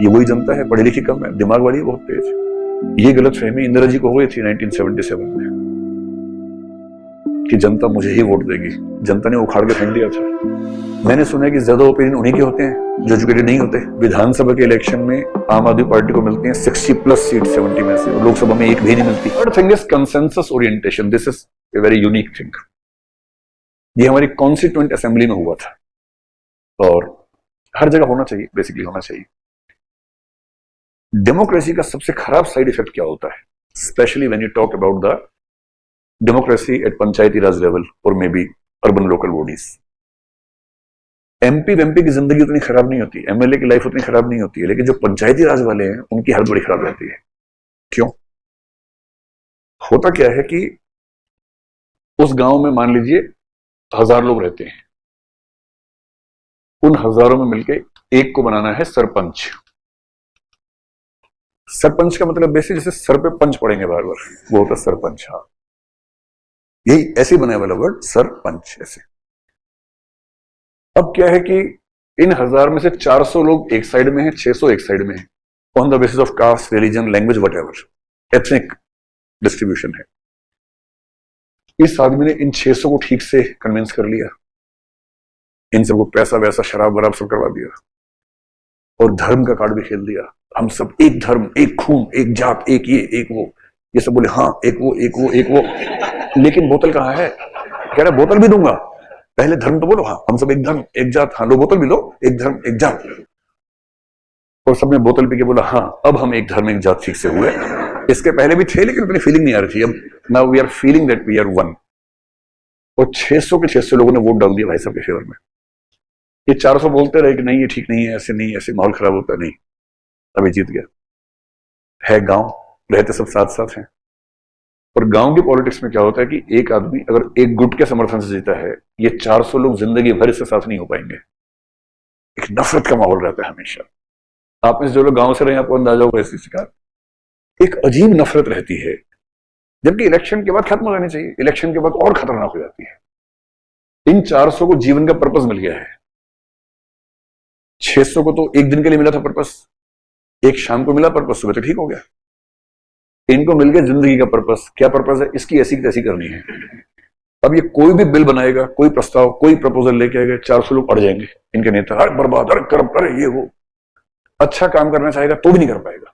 ये वही जनता है, पढ़ी लिखी कम है, दिमाग वाली है बहुत तेज। ये गलतफहमी इंदिरा जी को हो गई थी 1977 में कि जनता मुझे ही वोट देगी। जनता ने उखाड़ के फेंक दिया था। मैंने सुना है कि ज्यादा ओपिनियन उन्हीं के होते हैं जो एजुकेटेड नहीं होते। विधानसभा के इलेक्शन में आम आदमी पार्टी को मिलती हैं 60+ सीट 70 में से, और लोकसभा में एक भी नहीं मिलती। Third thing is consensus orientation. This is a very unique thing. ये हमारी कॉन्स्टिट्यूएंट असेंबली में हुआ था और हर जगह होना चाहिए, बेसिकली होना चाहिए। डेमोक्रेसी का सबसे खराब साइड इफेक्ट क्या होता है, specially when you talk about the democracy at panchayati raj level और may be urban local bodies. MP की जिंदगी उतनी खराब नहीं होती, एमएलए की लाइफ उतनी खराब नहीं होती है, लेकिन जो पंचायती राज वाले हैं उनकी हालत बड़ी खराब रहती है। क्यों? होता क्या है कि उस गांव में मान लीजिए 1000 लोग रहते हैं, उन हजारों में मिलके एक को बनाना है सरपंच। सरपंच का मतलब बेसिक जैसे सर पे पंच पड़ेंगे बार बार, वो होता सरपंच। हाँ, यही ऐसे बनाया वाला वर्ड सरपंच ऐसे। अब क्या है कि इन 1000 में से 400 लोग एक साइड में हैं, 600 एक साइड में हैं, on the basis of caste, religion, language, whatever, ethnic distribution है। इस आदमी ने इन 600 को ठीक से कन्विंस कर लिया, इन सबको पैसा वैसा शराब वराब सब करवा दिया और धर्म का कार्ड भी खेल दिया। हम सब एक धर्म, एक खून, एक जात, एक ये एक वो। ये सब बोले हाँ, एक वो एक वो एक वो, लेकिन बोतल कहाँ है? कह रहा बोतल भी दूंगा, पहले धर्म तो बोलो। हाँ, हम सब एक धर्म एक जात, हाँ लो बोतल भी लो, एक धर्म एक जात। और सबने बोतल पी के बोला हाँ, अब हम एक धर्म एक जात ठीक से हुए। इसके पहले भी थे लेकिन उतनी फीलिंग नहीं आ रही थी। अब now we are feeling that we are one. और 600 के 600 लोगों ने वोट डाल दिया भाई साहब के फेवर में। ये 400 बोलते रहे कि नहीं ये ठीक नहीं है, ऐसे नहीं, ऐसे माहौल खराब होता नहीं। अभी जीत गया है गांव, रहते सब साथ साथ हैं। और गांव की पॉलिटिक्स में क्या होता है कि एक आदमी अगर एक गुट के समर्थन से जीता है, ये 400 लोग जिंदगी भर इससे साथ नहीं हो पाएंगे। एक नफरत का माहौल रहता है हमेशा। आप में से जो लोग गांव से रहे आपको अंदाजा होगा इस चीज का। एक अजीब नफरत रहती है, जबकि इलेक्शन के बाद खत्म हो जानी चाहिए, इलेक्शन के बाद और खतरनाक हो जाती है। इन 400 को जीवन का पर्पस मिल गया है। 600 को तो एक दिन के लिए मिला था पर्पस, एक शाम को मिला पर्पस, सुबह तक ठीक हो गया। इनको मिल गया जिंदगी का पर्पस। क्या पर्पस है? इसकी ऐसी तैसी करनी है। अब ये कोई भी बिल बनाएगा, कोई प्रस्ताव, कोई प्रपोजल लेके आएगा, 400 लोग अड़ जाएंगे इनके नेता। अरे बर्बाद, अरे करप्ट, अरे ये वो। अच्छा काम करना चाहेगा तो भी नहीं कर पाएगा।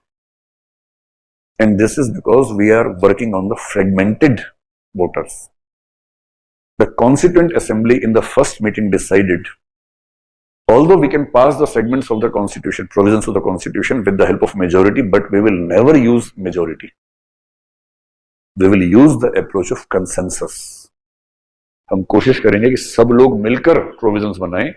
And this is because we are working on the fragmented voters. The constituent assembly in the first meeting decided, although we can pass the segments of the constitution, provisions of the constitution with the help of majority, but we will never use majority. We will use the approach of consensus. हम कोशिश करेंगे कि सब लोग मिलकर provisions बनाएं।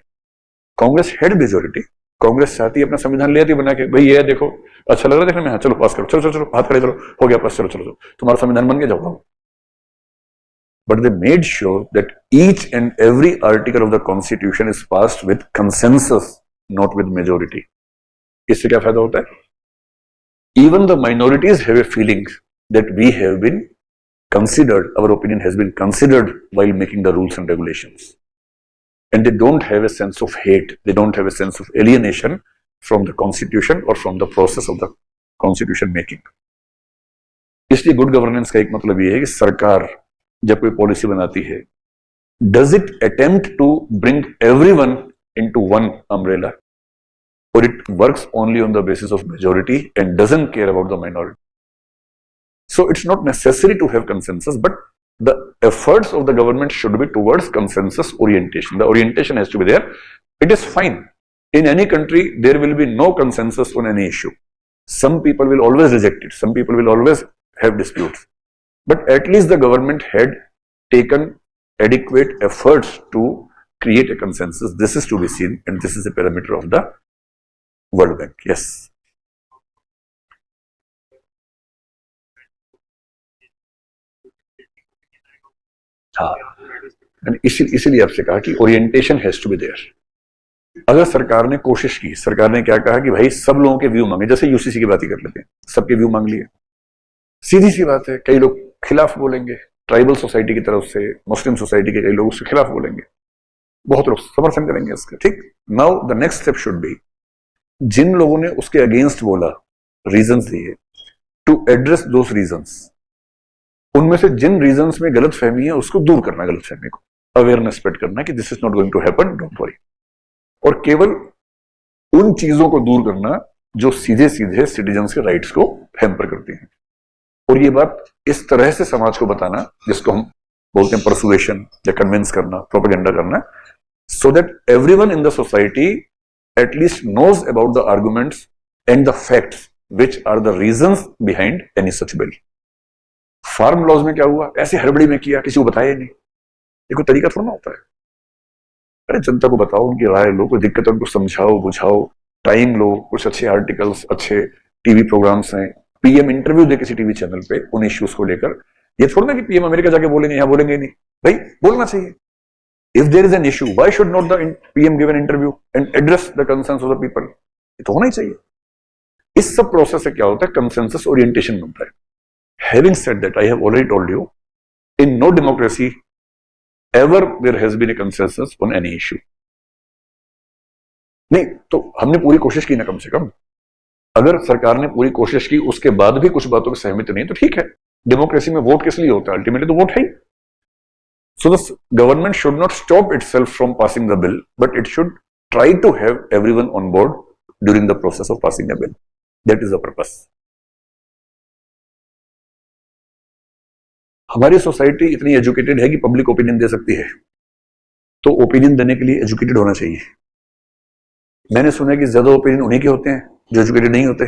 Congress head majority, Congress चाहती है अपना संविधान ले आती बना के, भाई ये देखो अच्छा लग रहा है देखने में, हाँ चलो पास करो, चलो चलो चलो हाथ खड़े करो, हो गया पास, चलो चलो चलो तुम्हारा संविधान बन गया, जाओ। But they made sure that each and every article of the constitution is passed with consensus, not with majority. इससे क्या फायदा होता है? Even the minorities have a feeling that we have been considered, our opinion has been considered while making the rules and regulations. And they don't have a sense of hate, they don't have a sense of alienation from the constitution or from the process of the constitution making. इसलिए good governance का एक मतलब ये है कि सरकार जब कोई पॉलिसी बनाती है, does it attempt to bring everyone into one umbrella, और it works only on the basis of majority and doesn't care about the minority. So it's not necessary to have consensus, but the efforts of the government should be towards consensus orientation. The orientation has to be there. It is fine. In any country, there will be no consensus on any issue. Some people will always reject it. Some people will always have disputes. But at least the government had taken adequate efforts to create a consensus. This is to be seen, and this is a parameter of the World Bank. Yes. हाँ, इसीलिए आपसे कहा कि orientation has to be there. अगर सरकार ने कोशिश की, सरकार ने क्या कहा कि भाई सब लोगों के व्यू मांगे, जैसे यूसीसी की बात ही कर लेते हैं, सबके व्यू मांग लिए. सीधी सी बात है, कई लोग खिलाफ बोलेंगे, ट्राइबल सोसाइटी की तरफ से, मुस्लिम सोसाइटी के कई लोग उसके खिलाफ बोलेंगे, बहुत लोग समर्थन करेंगे इसका. ठीक. Now the next step should be जिन लोगों ने उसके अगेंस्ट बोला, रीजंस दिए, टू एड्रेस दोस रीजंस, उनमें से जिन रीजंस में गलत फहमी है उसको दूर करना, गलत फहमी को अवेयरनेस स्प्रेड करना कि this is not going to happen, don't worry. और केवल उन चीजों को दूर करना जो सीधे सीधे सिटीजन्स के राइट्स को हैम्पर करती हैं। और ये बात इस तरह से समाज को बताना, जिसको हम बोलते हैं परसुएशन या कन्विंस करना, प्रोपेगेंडा करना, so that everyone in the society at least knows about the arguments and the facts which are the reasons behind any such bill. Farm laws में क्या हुआ, ऐसे हड़बड़ी में किया, किसी को बताया नहीं, ये कोई तरीका थोड़ा ना होता है। अरे जनता को बताओ, उनकी राय लो, कोई दिक्कत है उनको समझाओ बुझाओ, टाइम लो, कुछ अच्छे आर्टिकल्स, अच्छे टीवी प्रोग्राम्स हैं, पीएम इंटरव्यू दे किसी टीवी चैनल पे उन इश्यूज को लेकर। ये थोड़ा ना कि पीएम अमेरिका जाके बोलेंगे, यहां बोलेंगे नहीं, भाई बोलना चाहिए। If there is an issue, why should not the PM give an interview and address the concerns of the people? ये तो होना ही चाहिए। इस सब प्रोसेस से क्या होता है, कंसेंसस ओरिएंटेशन बनता है। Having said that, I have already told you, in no democracy ever there has been a consensus on any issue. नहीं तो हमने पूरी कोशिश की ना, कम से कम अगर सरकार ने पूरी कोशिश की उसके बाद भी कुछ बातों की सहमति नहीं, तो ठीक है, डेमोक्रेसी में वोट किस लिए होता है, अल्टीमेटली तो वोट है ही। So the government should not stop itself from passing the bill, but it should try to have everyone on board during the process of passing the bill. That is the purpose. हमारी society इतनी educated है कि public opinion दे सकती है, तो opinion देने के लिए एजुकेटेड होना चाहिए। मैंने सुना है कि ज्यादा ओपिनियन उन्हीं के होते हैं जो एजुकेटेड नहीं होते।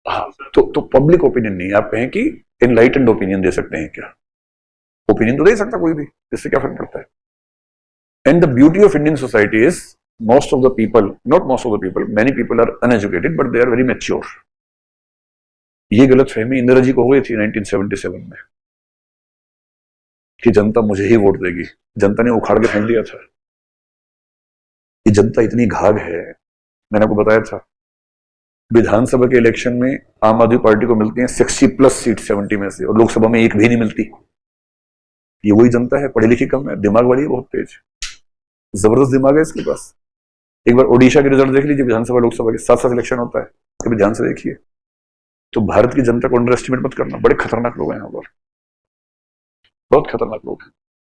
हाँ, तो पब्लिक ओपिनियन नहीं, आप कहें कि एनलाइटेंड ओपिनियन दे सकते हैं क्या? ओपिनियन तो दे सकता कोई भी, इससे क्या फर्क पड़ता है? And the beauty of Indian society is most of the people, not most of the people, many people are uneducated, but they are very mature. ये गलत फहमी इंदिरा जी को हो गई थी 1977 में कि जनता मुझे ही वोट देगी। जनता ने उखाड़ के फेंक दिया था। ये जनता इतनी घाघ है, मैंने आपको बताया था, विधानसभा के इलेक्शन में आम आदमी पार्टी को मिलती हैं 60+ सीट 70 में से, और लोकसभा में एक भी नहीं मिलती। ये वही जनता है, पढ़ी लिखी कम है, दिमाग वाली है, बहुत तेज, जबरदस्त दिमाग है इसके पास। एक बार ओडिशा के रिजल्ट देख लीजिए, विधानसभा लोकसभा के साथ साथ इलेक्शन होता है, कभी ध्यान से देखिए। तो भारत की जनता को अंडर एस्टिमेट मत करना, बड़े खतरनाक लोग हैं यहाँ पर, बहुत खतरनाक लोग हैं।